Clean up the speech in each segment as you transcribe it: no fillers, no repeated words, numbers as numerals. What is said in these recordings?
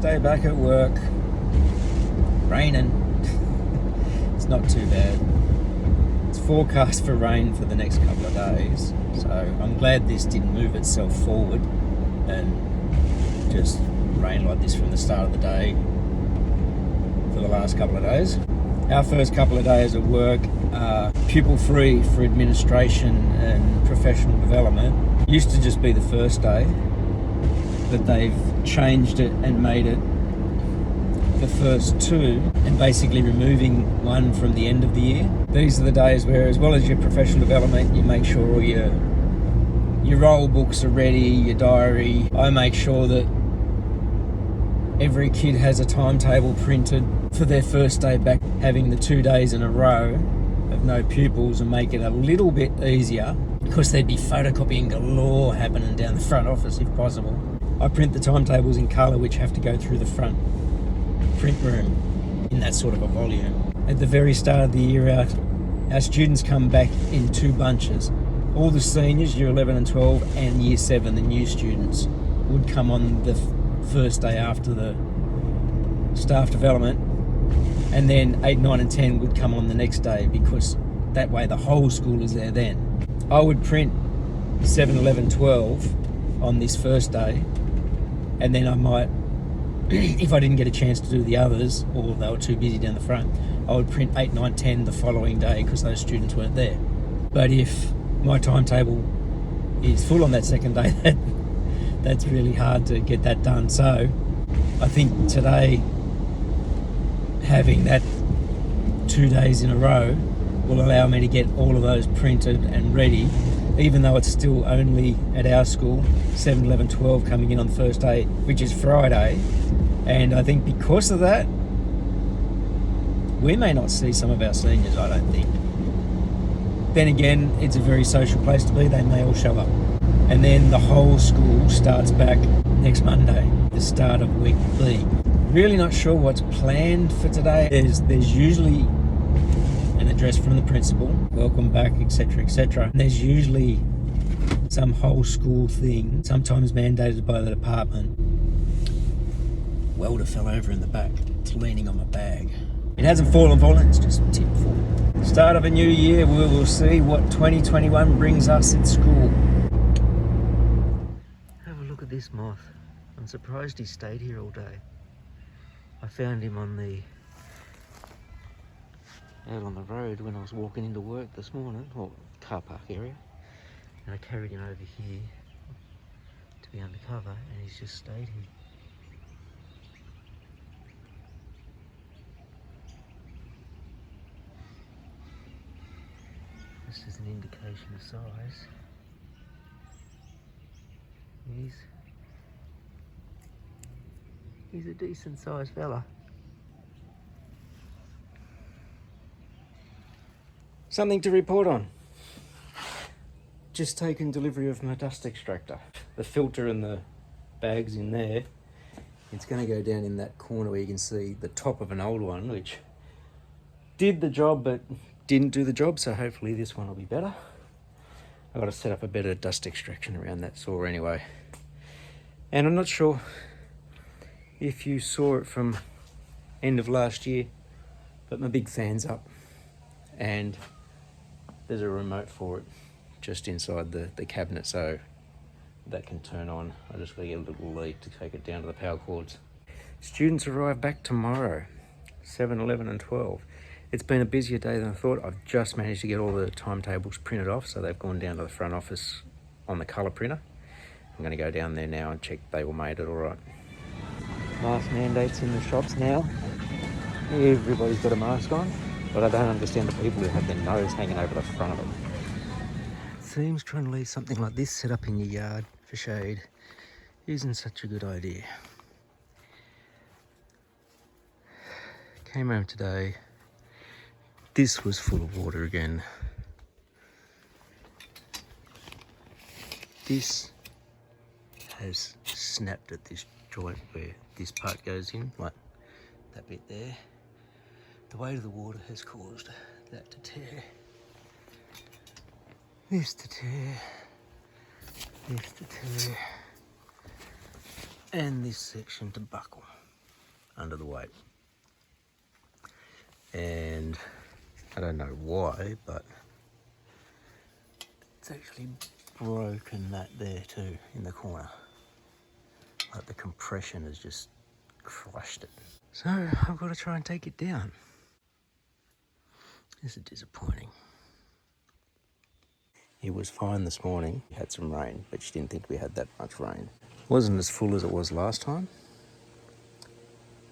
First day back at work. Raining. It's not too bad. It's forecast for rain for the next couple of days. So I'm glad this didn't move itself forward and just rain like this from the start of the day for the last couple of days. Our first couple of days at work are pupil-free for administration and professional development. Used to just be the first day, but they've changed it and made it the first two, and basically removing one from the end of the year. These are the days where, as well as your professional development, you make sure all your roll books are ready, your diary. I make sure that every kid has a timetable printed for their first day back, having the 2 days in a row of no pupils and make it a little bit easier, because there'd be photocopying galore happening down the front office if possible. I print the timetables in colour, which have to go through the front print room in that sort of a volume. At the very start of the year, our students come back in two bunches. All the seniors, year 11 and 12, and year 7, the new students, would come on the first day after the staff development, and then 8, 9 and 10 would come on the next day, because that way the whole school is there then. I would print 7, 11, 12 on this first day, and then I might, if I didn't get a chance to do the others, or they were too busy down the front, I would print 8, 9, 10 the following day, because those students weren't there. But if my timetable is full on that second day, that's really hard to get that done. So I think today, having that 2 days in a row will allow me to get all of those printed and ready, even though it's still only at our school 7, 11, 12 coming in on the first day, which is Friday. And I think because of that, we may not see some of our seniors, I don't think. Then again, it's a very social place to be. They may all show up. And then the whole school starts back next Monday, the start of week B. Really not sure what's planned for today. There's usually an address from the principal, welcome back, etc., etc. And there's usually some whole school thing, sometimes mandated by the department. Welder fell over in the back. It's leaning on my bag. It hasn't fallen, it's just tipped forward. Start of a new year, we will see what 2021 brings us at school. Have a look at this moth. I'm surprised he stayed here all day. I found him out on the road when I was walking into work this morning, or car park area, and I carried him over here to be undercover, and he's just stayed here. This is an indication of size. He's a decent sized fella. Something to report on. Just taken delivery of my dust extractor. The filter and the bag's in there. It's going to go down in that corner where you can see the top of an old one, which did the job but didn't do the job, so hopefully this one will be better. I've got to set up a better dust extraction around that saw anyway. And I'm not sure if you saw it from end of last year, but my big fan's up and there's a remote for it just inside the cabinet, so that can turn on. I just got to get a little lead to take it down to the power cords. Students arrive back tomorrow, 7, 11 and 12. It's been a busier day than I thought. I've just managed to get all the timetables printed off, so they've gone down to the front office on the colour printer. I'm going to go down there now and check they all made it all right. Mask mandates in the shops now. Everybody's got a mask on, but I don't understand the people who have their nose hanging over the front of them. It seems trying to leave something like this set up in your yard for shade isn't such a good idea. Came home today. This was full of water again. This has snapped at this joint where this part goes in, like that bit there. The weight of the water has caused that to tear. This to tear. This to tear. And this section to buckle. under the weight. And I don't know why, but it's actually broken that there too in the corner. Like the compression has just crushed it. So I've got to try and take it down. This is disappointing. It was fine this morning. We had some rain, but she didn't think we had that much rain. It wasn't as full as it was last time,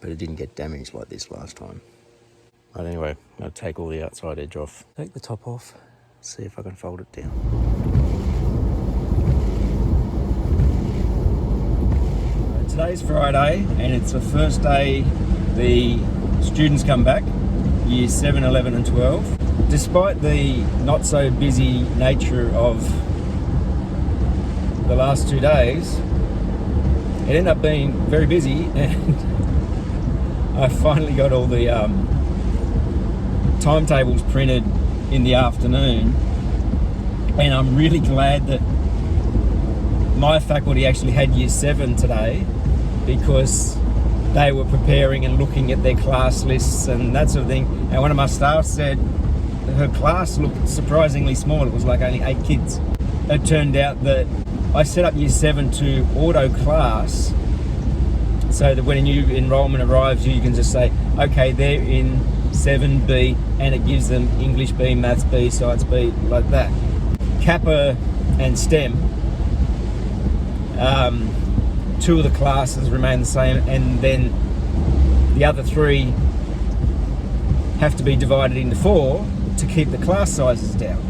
but it didn't get damaged like this last time. But anyway, I'm going to take all the outside edge off, take the top off, see if I can fold it down. Today's Friday, and it's the first day the students come back, years 7, 11 and 12. Despite the not so busy nature of the last 2 days, it ended up being very busy, and I finally got all the timetables printed in the afternoon, and I'm really glad that my faculty actually had year 7 today, because they were preparing and looking at their class lists and that sort of thing. And one of my staff said her class looked surprisingly small. It was like only 8 kids. It turned out that I set up year 7 to auto class, so that when a new enrolment arrives, you can just say, okay, they're in 7B, and it gives them English B, Maths B, Science B, like that. Kappa and STEM, 2 of the classes remain the same, and then the other 3 have to be divided into 4 to keep the class sizes down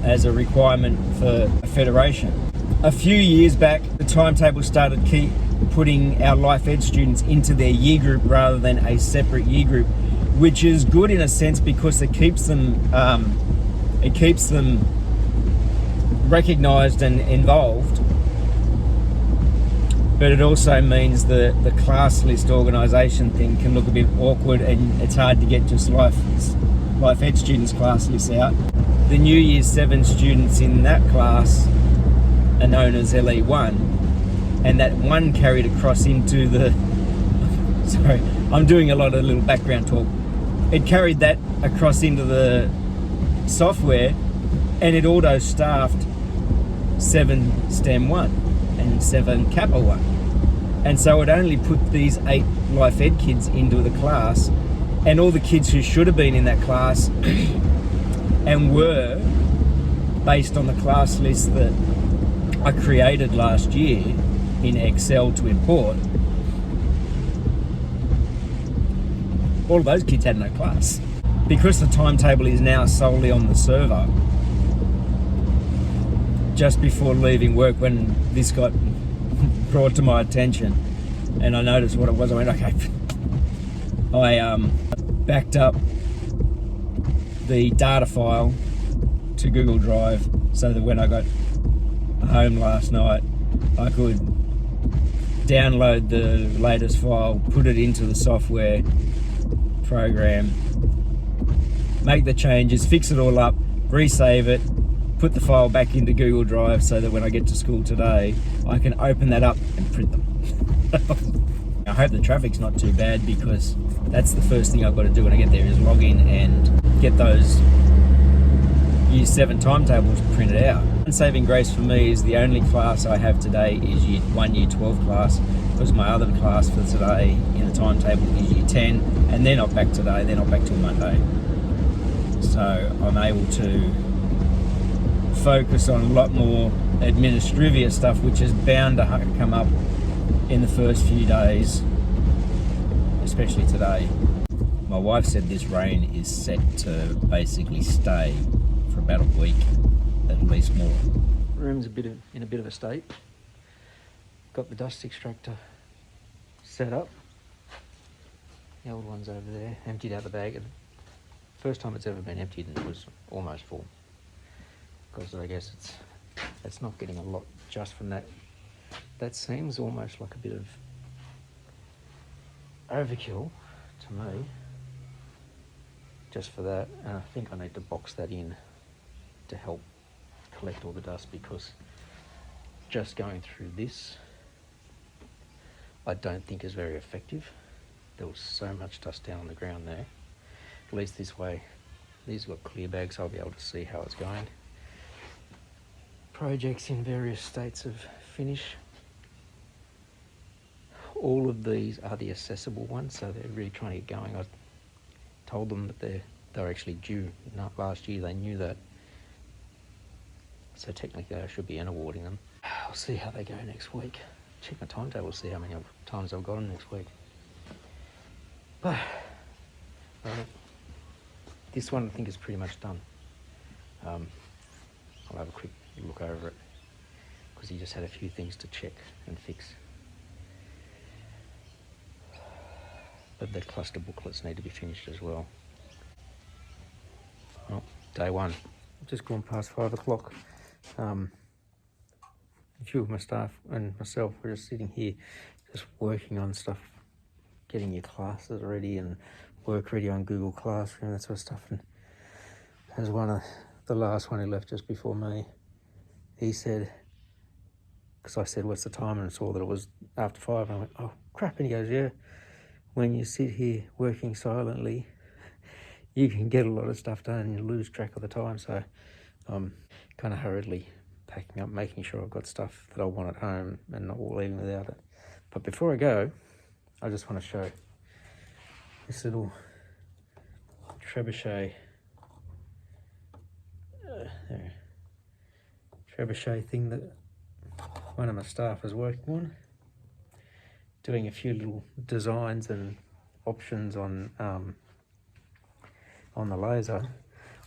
as a requirement for a federation. A few years back, the timetable started putting our Life Ed students into their year group rather than a separate year group, which is good in a sense because it keeps them recognised and involved. But it also means that the class list organisation thing can look a bit awkward, and it's hard to get just Life Ed students' class lists out. The new year 7 students in that class are known as LE1, and that one carried across into the... Sorry, I'm doing a lot of little background talk. It carried that across into the software, and it auto-staffed 7 STEM 1 and 7 Kappa 1. And so it only put these 8 Life Ed kids into the class, and all the kids who should have been in that class and were, based on the class list that I created last year in Excel to import, all of those kids had no class. Because the timetable is now solely on the server, just before leaving work, when this got brought to my attention and I noticed what it was, I went, okay. I backed up the data file to Google Drive so that when I got home last night, I could download the latest file, put it into the software program, make the changes, fix it all up, resave it, put the file back into Google Drive so that when I get to school today, I can open that up and print them. I hope the traffic's not too bad, because that's the first thing I've got to do when I get there, is log in and get those year 7 timetables printed out. And saving grace for me is the only class I have today is year 12 class, because my other class for today in the timetable is year 10, and they're not back today, they're not back till Monday. So I'm able to focus on a lot more administrivia stuff, which is bound to come up in the first few days, especially today. My wife said this rain is set to basically stay for about a week, at least more. Room's in a bit of a state. Got the dust extractor set up. The old one's over there, emptied out the bag. First time it's ever been emptied, and it was almost full, because I guess it's not getting a lot just from that. That seems almost like a bit of overkill to me, just for that. And I think I need to box that in to help collect all the dust, because just going through this I don't think is very effective. There was so much dust down on the ground there. At least this way, these have got clear bags, so I'll be able to see how it's going. Projects in various states of finish. All of these are the accessible ones, so they're really trying to get going. I told them that they're actually due. Not last year, they knew that. So technically I should be awarding them. I'll see how they go next week. Check my timetable, see how many times I've got them next week. But this one I think is pretty much done. I'll have a quick look over it because he just had a few things to check and fix. But the cluster booklets need to be finished as well. Well, day one. I've just gone past 5 o'clock. A few of my staff and myself were just sitting here, just working on stuff, getting your classes ready and work ready on Google Classroom, that sort of stuff. And as the last one who left just before me, he said, because I said, what's the time? And saw that it was after 5. And I went, oh crap. And he goes, yeah, when you sit here working silently, you can get a lot of stuff done and you lose track of the time. So I'm kind of hurriedly packing up, making sure I've got stuff that I want at home and not leaving without it. But before I go, I just want to show this little trebuchet trebuchet thing that one of my staff is working doing a few little designs and options on the laser.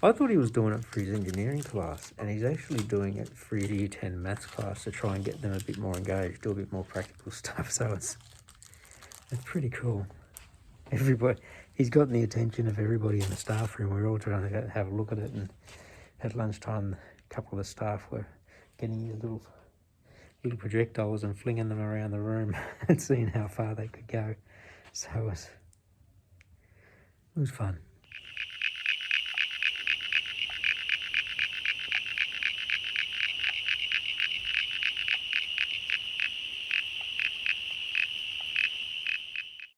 I thought he was doing it for his engineering class, and he's actually doing it for his Year 10 maths class to try and get them a bit more engaged, do a bit more practical stuff. So it's pretty cool. Everybody, he's gotten the attention of everybody in the staff room. We're all trying to have a look at it, and at lunchtime, a couple of the staff were getting these little projectiles and flinging them around the room and seeing how far they could go. So it was fun.